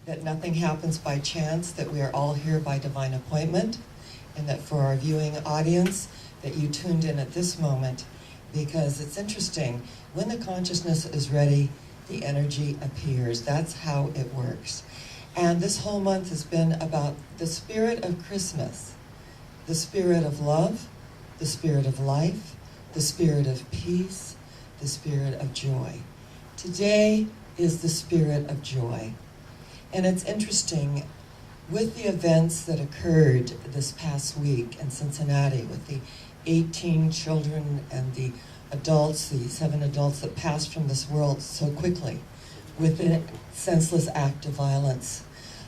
that nothing happens by chance, that we are all here by divine appointment, and that for our viewing audience, that you tuned in at this moment, because it's interesting. When the consciousness is ready, the energy appears. That's how it works. And this whole month has been about the spirit of Christmas, the spirit of love, the spirit of life, the spirit of peace, the spirit of joy. Today is the spirit of joy. And it's interesting, with the events that occurred this past week in Cincinnati, with the 18 children and the adults, the 7 adults that passed from this world so quickly, with a senseless act of violence,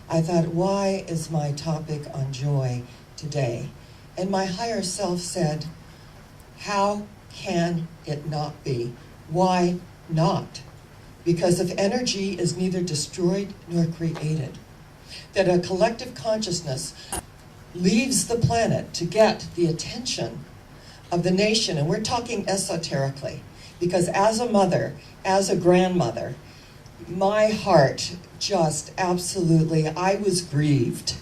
I thought, why is my topic on joy today? And my higher self said, how can it not be? Why not? Because if energy is neither destroyed nor created, that a collective consciousness leaves the planet to get the attention of the nation, and we're talking esoterically, because as a mother, as a grandmother, my heart just absolutely, I was grieved.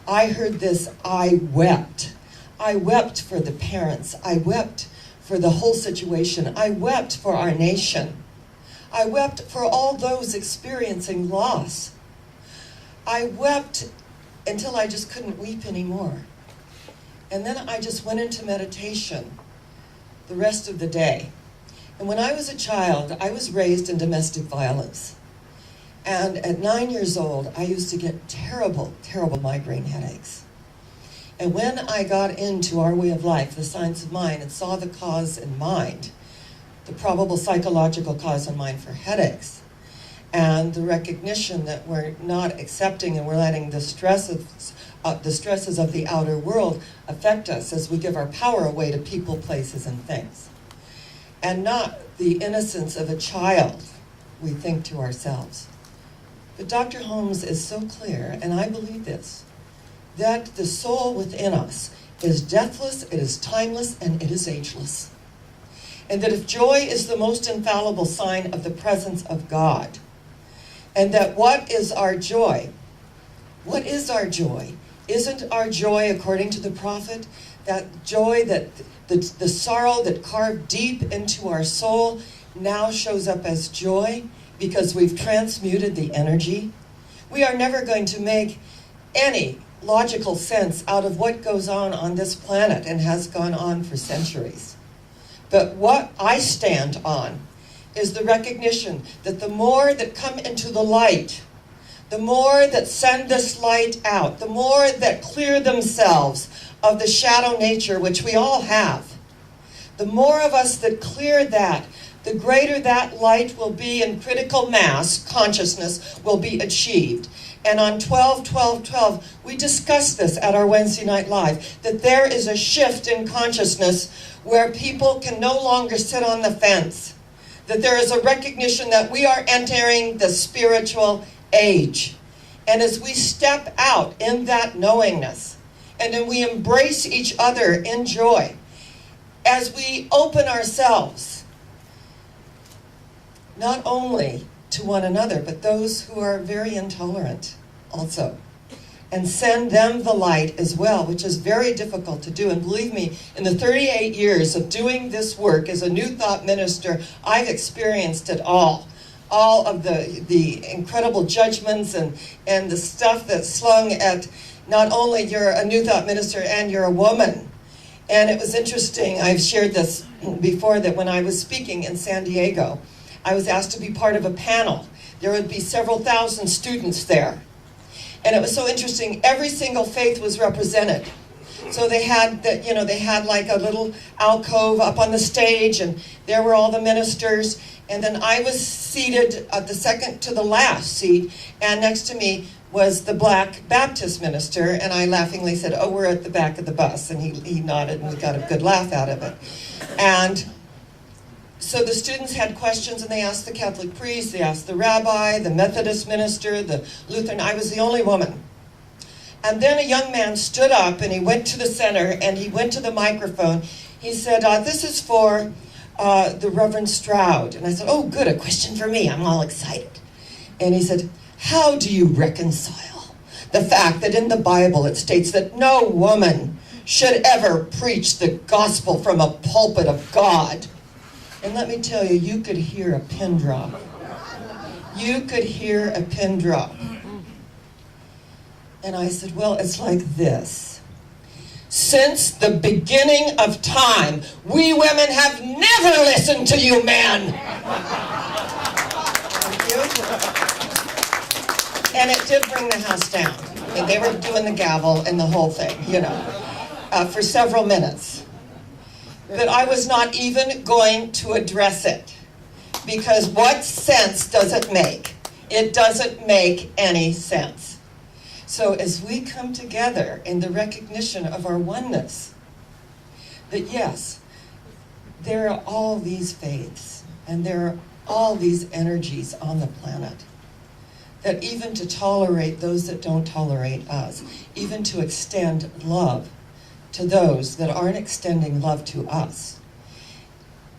I heard this, I wept. I wept for the parents. I wept for the whole situation. I wept for our nation. I wept for all those experiencing loss. I wept until I just couldn't weep anymore. And then I just went into meditation the rest of the day. And when I was a child, I was raised in domestic violence. And at 9 years old, I used to get terrible, terrible migraine headaches. And when I got into Our Way of Life, the Science of Mind, and saw the cause in mind, the probable psychological cause in mind for headaches, and the recognition that we're not accepting and we're letting the stresses of the outer world affect us as we give our power away to people, places, and things. And not the innocence of a child, we think to ourselves. But Dr. Holmes is so clear, and I believe this, that the soul within us is deathless, it is timeless, and it is ageless. And that if joy is the most infallible sign of the presence of God, and that what is our joy? What is our joy? Isn't our joy, according to the prophet, that joy, that the sorrow that carved deep into our soul now shows up as joy because we've transmuted the energy? We are never going to make any logical sense out of what goes on this planet and has gone on for centuries. But what I stand on is the recognition that the more that come into the light, the more that send this light out, the more that clear themselves of the shadow nature which we all have, the more of us that clear that, the greater that light will be, and critical mass consciousness will be achieved. And on 12-12-12, we discussed this at our Wednesday Night Live, that there is a shift in consciousness where people can no longer sit on the fence, that there is a recognition that we are entering the spiritual age. And as we step out in that knowingness, and then we embrace each other in joy, as we open ourselves, not only to one another, but those who are very intolerant also, and send them the light as well, which is very difficult to do. And believe me, in the 38 years of doing this work as a New Thought minister, I've experienced it all of the incredible judgments and the stuff that's slung at not only you're a New Thought minister and you're a woman. And it was interesting, I've shared this before, that when I was speaking in San Diego, I was asked to be part of a panel. There would be several thousand students there. And it was so interesting, every single faith was represented. So they had they had like a little alcove up on the stage, and there were all the ministers. And then I was seated at the second to the last seat, and next to me was the Black Baptist minister, and I laughingly said, "Oh, we're at the back of the bus," and he nodded, and we got a good laugh out of it. And so the students had questions, and they asked the Catholic priest, they asked the rabbi, the Methodist minister, the Lutheran. I was the only woman. And then a young man stood up, and he went to the center, and he went to the microphone. He said, "This is for the Reverend Stroud." And I said, "Oh, good, a question for me." I'm all excited. And he said, How do you reconcile the fact that in the Bible it states that no woman should ever preach the gospel from a pulpit of God? And let me tell you, you could hear a pin drop. You could hear a pin drop. And I said, well, it's like this. Since the beginning of time, we women have never listened to you men. Thank you. And it did bring the house down. And they were doing the gavel and the whole thing, for several minutes. But I was not even going to address it. Because what sense does it make? It doesn't make any sense. So as we come together in the recognition of our oneness, that yes, there are all these faiths and there are all these energies on the planet, that even to tolerate those that don't tolerate us, even to extend love to those that aren't extending love to us.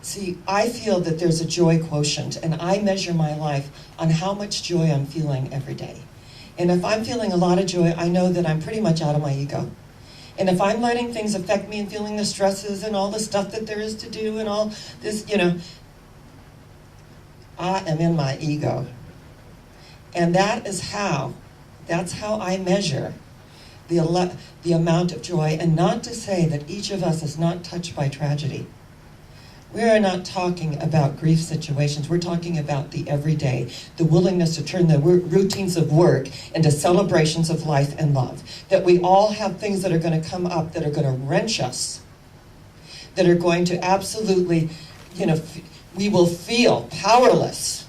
See, I feel that there's a joy quotient, and I measure my life on how much joy I'm feeling every day. And if I'm feeling a lot of joy, I know that I'm pretty much out of my ego. And if I'm letting things affect me and feeling the stresses and all the stuff that there is to do and all this, I am in my ego. And that's how I measure the amount of joy. And not to say that each of us is not touched by tragedy. We are not talking about grief situations. We're talking about the everyday, the willingness to turn the routines of work into celebrations of life and love. That we all have things that are going to come up that are going to wrench us, that are going to absolutely, we will feel powerless.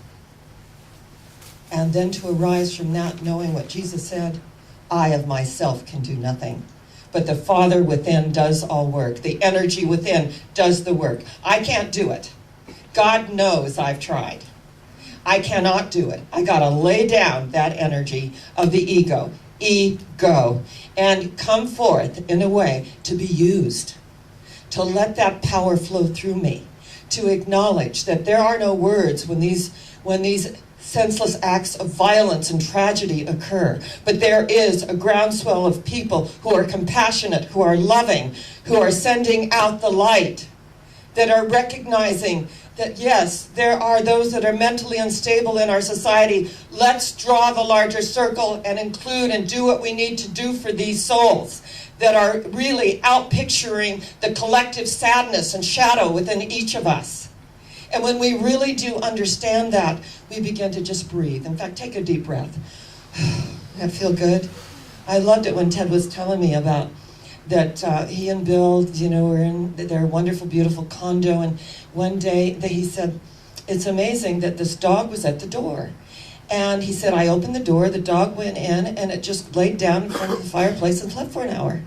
And then to arise from that knowing what Jesus said, I of myself can do nothing. But the Father within does all work. The energy within does the work. I can't do it. God knows I've tried. I cannot do it. I got to lay down that energy of the ego, and come forth in a way to be used, to let that power flow through me, to acknowledge that there are no words when these senseless acts of violence and tragedy occur. But there is a groundswell of people who are compassionate, who are loving, who are sending out the light, that are recognizing that yes, there are those that are mentally unstable in our society. Let's draw the larger circle and include and do what we need to do for these souls that are really outpicturing the collective sadness and shadow within each of us. And when we really do understand that, we begin to just breathe. In fact, take a deep breath. That feel good? I loved it when Ted was telling me about that he and Bill, were in their wonderful, beautiful condo. And one day he said, it's amazing that this dog was at the door. And he said, I opened the door, the dog went in, and it just laid down in front of the fireplace and slept for an hour.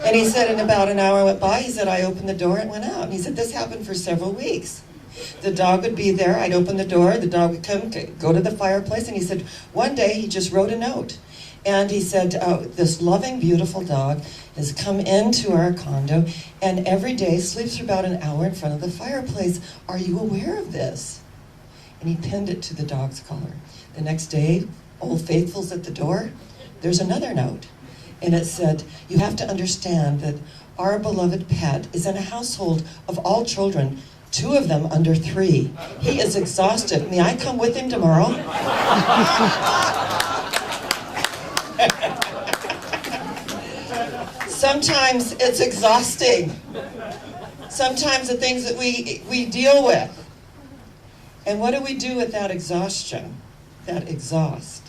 And he said, and about an hour went by, he said, I opened the door and went out. And he said, this happened for several weeks. The dog would be there, I'd open the door, the dog would come, go to the fireplace, and he said, one day he just wrote a note. And he said, this loving, beautiful dog has come into our condo, and every day sleeps for about an hour in front of the fireplace. Are you aware of this? And he pinned it to the dog's collar. The next day, Old Faithful's at the door, there's another note. And it said, you have to understand that our beloved pet is in a household of all children, 2 of them under 3. He is exhausted. May I come with him tomorrow? Sometimes it's exhausting. Sometimes the things that we deal with. And what do we do with that exhaustion, that exhaust?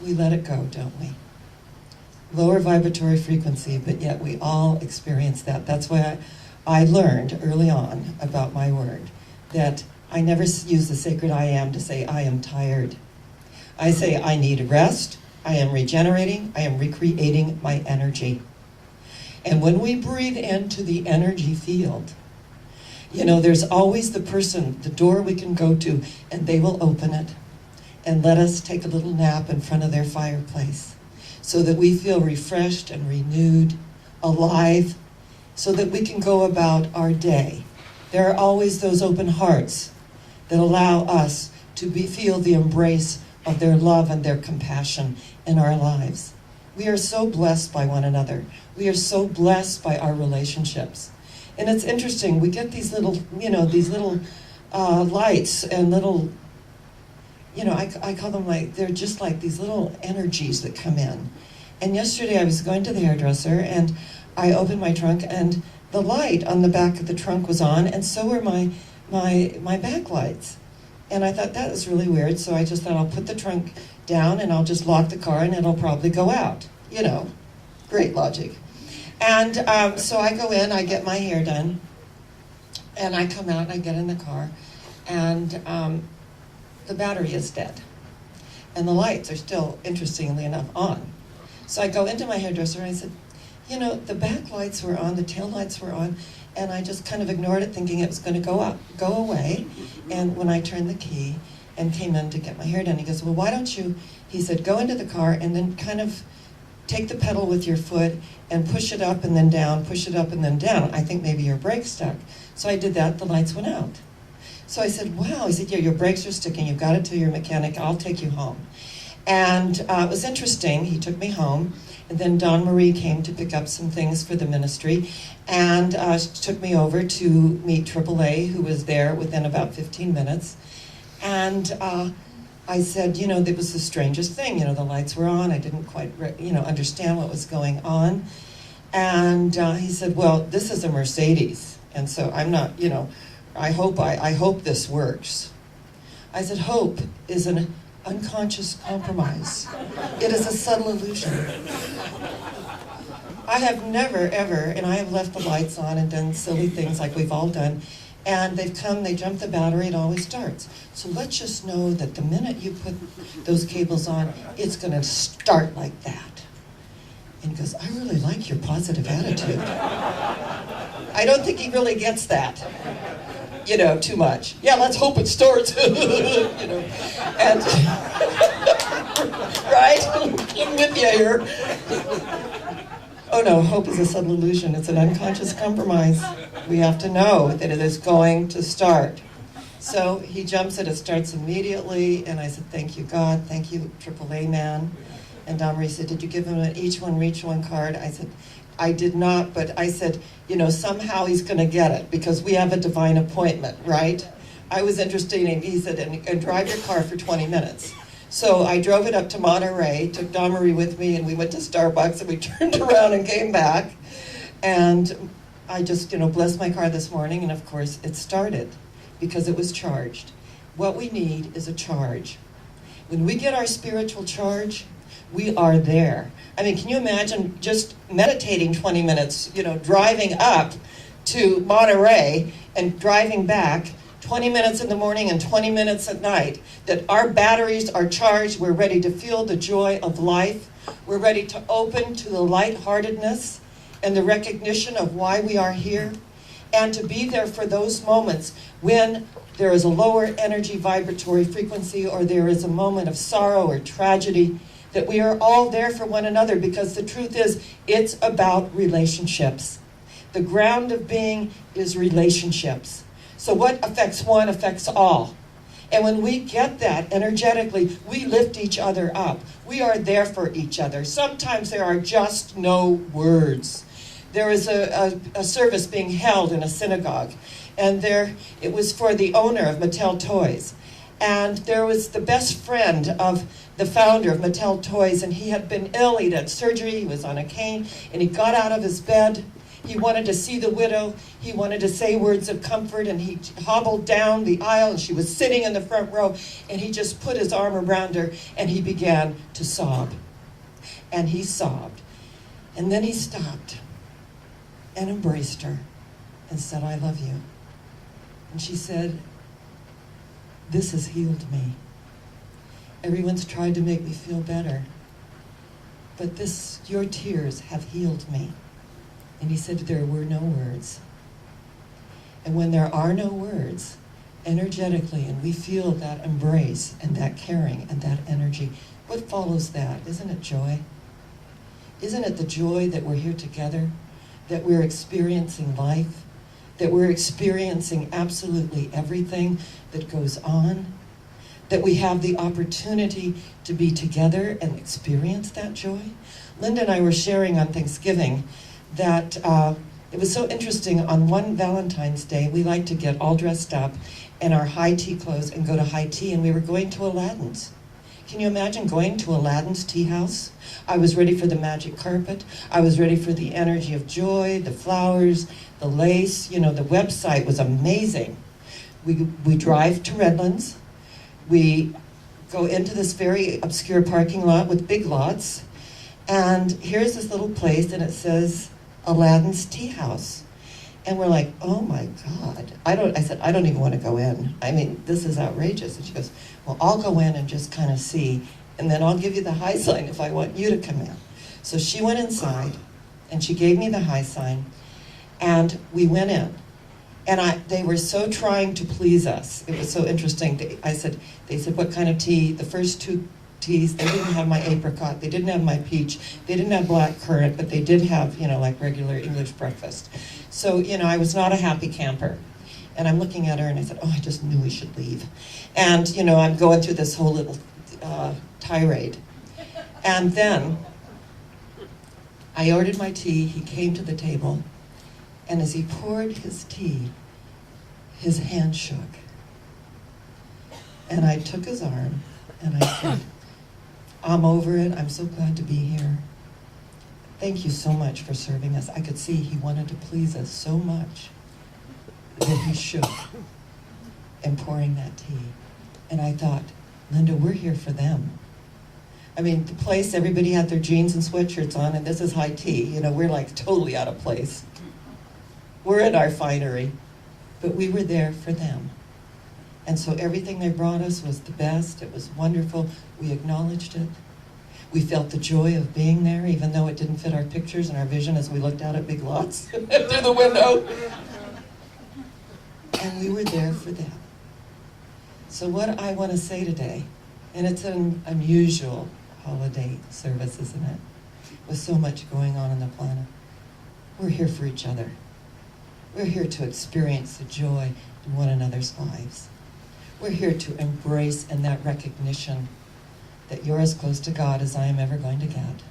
We let it go, don't we? Lower vibratory frequency, but yet we all experience that. That's why I learned early on about my word, that I never use the sacred I am to say I am tired. I say I need rest, I am regenerating, I am recreating my energy. And when we breathe into the energy field, there's always the person, the door we can go to, and they will open it and let us take a little nap in front of their fireplace so that we feel refreshed and renewed, alive, so that we can go about our day. There are always those open hearts that allow us to feel the embrace of their love and their compassion in our lives. We are so blessed by one another. We are so blessed by our relationships. And it's interesting, we get these little, lights and little, I call them they're just like these little energies that come in. And yesterday I was going to the hairdresser and I opened my trunk and the light on the back of the trunk was on, and so were my back lights. And I thought that was really weird, so I just thought I'll put the trunk down and I'll just lock the car and it'll probably go out. Great logic. And so I go in, I get my hair done, and I come out and I get in the car, and the battery is dead. And the lights are still, interestingly enough, on. So I go into my hairdresser and I said, the back lights were on, the tail lights were on, and I just kind of ignored it thinking it was going to go away. And when I turned the key and came in to get my hair done, he goes, well, why don't you, he said, go into the car and then kind of take the pedal with your foot and push it up and then down, push it up and then down. I think maybe your brake's stuck. So I did that, the lights went out. So I said, wow. He said, yeah, your brakes are sticking. You've got it to your mechanic. I'll take you home. And it was interesting. He took me home. And then Dawn Marie came to pick up some things for the ministry and took me over to meet AAA, who was there within about 15 minutes. And I said, it was the strangest thing. The lights were on. I didn't quite, understand what was going on. And he said, well, this is a Mercedes. And so I'm not, I hope this works. I said, hope is an unconscious compromise. It is a subtle illusion. I have never, ever, and I have left the lights on and done silly things like we've all done, and they've come, they jump the battery, it always starts. So let's just know that the minute you put those cables on, it's going to start like that. And he goes, I really like your positive attitude. I don't think he really gets that. Too much. Yeah, let's hope it starts. And right? I'm with you here. Oh no, hope is a subtle illusion. It's an unconscious compromise. We have to know that it is going to start. So he jumps it starts immediately, and I said, thank you, God, thank you, AAA man. And Dawn Marie said, did you give him an each one reach one card? I said, I did not, but I said, somehow he's going to get it because we have a divine appointment, right? I was interested in, he said, and drive your car for 20 minutes. So I drove it up to Monterey, took Dawn Marie with me, and we went to Starbucks, and we turned around and came back. And I just, blessed my car this morning, and of course it started because it was charged. What we need is a charge. When we get our spiritual charge, we are there. I mean, can you imagine just meditating 20 minutes, driving up to Monterey and driving back 20 minutes in the morning and 20 minutes at night, that our batteries are charged, we're ready to feel the joy of life, we're ready to open to the lightheartedness and the recognition of why we are here, and to be there for those moments when there is a lower energy vibratory frequency or there is a moment of sorrow or tragedy, that we are all there for one another, because the truth is, it's about relationships. The ground of being is relationships. So what affects one affects all. And when we get that energetically, we lift each other up. We are there for each other. Sometimes there are just no words. There was a service being held in a synagogue, and it was for the owner of Mattel Toys. And there was the best friend of the founder of Mattel Toys, and he had been ill, he'd had surgery, he was on a cane, and he got out of his bed. He wanted to see the widow, he wanted to say words of comfort, and he hobbled down the aisle, and she was sitting in the front row, and he just put his arm around her, and he began to sob. And he sobbed. And then he stopped and embraced her and said, I love you. And she said, this has healed me. Everyone's tried to make me feel better, but your tears have healed me. And he said there were no words. And when there are no words, energetically, and we feel that embrace and that caring and that energy, what follows that? Isn't it joy? Isn't it the joy that we're here together, that we're experiencing life, that we're experiencing absolutely everything that goes on, that we have the opportunity to be together and experience that joy. Linda and I were sharing on Thanksgiving that it was so interesting. On one Valentine's Day, we like to get all dressed up in our high tea clothes and go to high tea, and we were going to Aladdin's. Can you imagine going to Aladdin's tea house? I was ready for the magic carpet. I was ready for the energy of joy, the flowers, the lace. You know, the website was amazing. We drive to Redlands. We go into this very obscure parking lot with big lots. And here's this little place, and it says Aladdin's Tea House. And we're like, oh my God. I said, I don't even want to go in. I mean, this is outrageous. And she goes, well, I'll go in and just kind of see, and then I'll give you the high sign if I want you to come in. So she went inside, and she gave me the high sign, and we went in. And they were so trying to please us. It was so interesting. They said, what kind of tea? The first two teas, they didn't have my apricot, they didn't have my peach, they didn't have black currant, but they did have, like regular English breakfast. So, I was not a happy camper. And I'm looking at her and I said, oh, I just knew we should leave. And, I'm going through this whole little tirade. And then I ordered my tea, he came to the table, and as he poured his tea, his hand shook. And I took his arm and I said, I'm over it. I'm so glad to be here. Thank you so much for serving us. I could see he wanted to please us so much that he shook in pouring that tea. And I thought, Linda, we're here for them. I mean, the place, everybody had their jeans and sweatshirts on, and this is high tea. We're like totally out of place. We're at our finery, but we were there for them. And so everything they brought us was the best. It was wonderful. We acknowledged it. We felt the joy of being there, even though it didn't fit our pictures and our vision as we looked out at big lots through the window. And we were there for them. So what I want to say today, and it's an unusual holiday service, isn't it? With so much going on the planet. We're here for each other. We're here to experience the joy in one another's lives. We're here to embrace in that recognition that you're as close to God as I am ever going to get,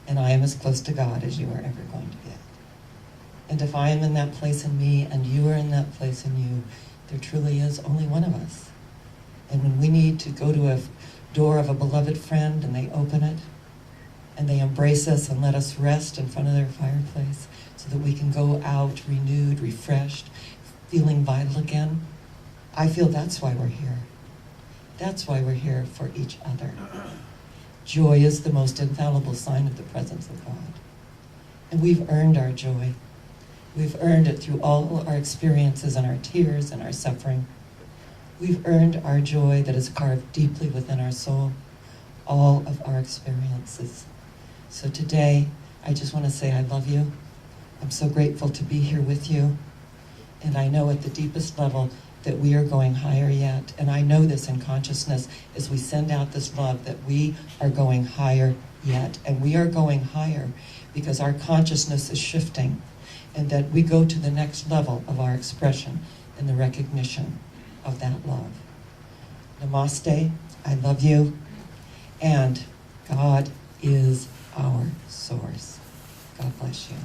and I am as close to God as you are ever going to get. And if I am in that place in me, and you are in that place in you, there truly is only one of us. And when we need to go to a door of a beloved friend, and they open it, and they embrace us and let us rest in front of their fireplace, so that we can go out renewed, refreshed, feeling vital again, I feel that's why we're here. That's why we're here for each other. Joy is the most infallible sign of the presence of God. And we've earned our joy. We've earned it through all our experiences and our tears and our suffering. We've earned our joy that is carved deeply within our soul, all of our experiences. So today, I just want to say I love you. I'm so grateful to be here with you. And I know at the deepest level that we are going higher yet. And I know this in consciousness as we send out this love, that we are going higher yet. And we are going higher because our consciousness is shifting, and that we go to the next level of our expression in the recognition of that love. Namaste. I love you. And God is our source. God bless you.